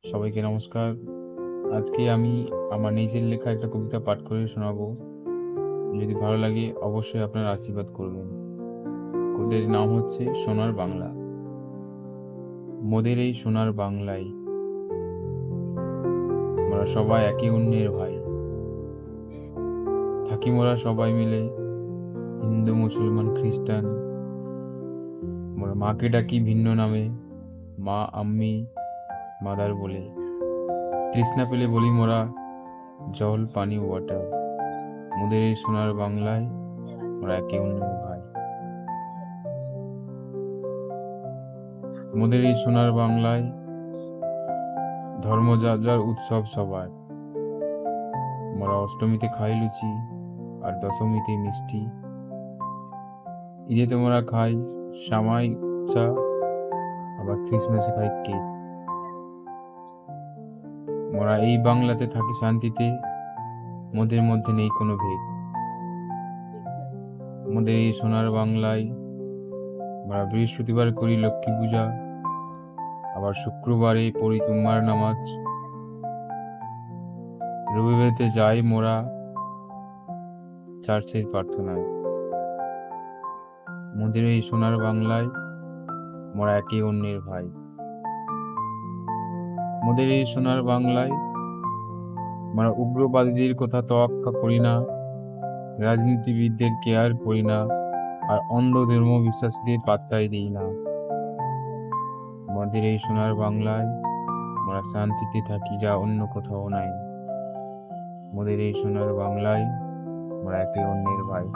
সবাইকে নমস্কার। আজকে আমি আমার নিজের লেখা একটা কবিতা পাঠ করে শোনাবো। যদি ভালো লাগে অবশ্যই আপনারা আশীর্বাদ করবেন। কবিতাটির নাম হচ্ছে সোনার বাংলা। মোদের এই সোনার বাংলায় মোরা সবাই একে অন্যের ভাই। থাকি মোরা সবাই মিলে, হিন্দু, মুসলমান, খ্রিস্টান। মোরা মাকে ডাকি ভিন্ন নামে, মা, আম্মি, মাদার বলে। তৃষ্ণা পেলে বলি মোরা জল, পানি, ওয়াটার। মোদের এই সোনার বাংলায় মোরা একে অন্যের ভাই। মোদের এই সোনার বাংলায় ধর্ম যার যার, উৎসব সবার। মোরা অষ্টমীতে খাই লুচি আর দশমীতে মিষ্টি। ঈদে তোমরা খাই সামাই, চা, আবার ক্রিসমাসে খাই কেক। মোরা এই বাংলাতে থাকি শান্তিতে, মোদের মধ্যে নেই কোনো ভেদ। মোদের এই সোনার বাংলায় মোরা বৃহস্পতিবার করি লক্ষ্মী পূজা, আবার শুক্রবারে পড়ি জুম্মার নামাজ। রবিবারেতে যাই মোরা চার্চের প্রার্থনায়। মোদের এই সোনার বাংলায় মোরা একে অন্যের ভাই। মোদের এই সোনার বাংলায় আমরা উগ্রবাদীদের কথা তোয়াক্কা করি না, রাজনীতিবিদদের কেয়ার করি না, আর অন্ধ ধর্ম বিশ্বাসীদের পাত্তাই দিই না। আমাদের এই সোনার বাংলায় আমরা শান্তিতে থাকি, যা অন্য কোথাও নাই। আমাদের এই সোনার বাংলায় আমরা একে অন্যের ভাই।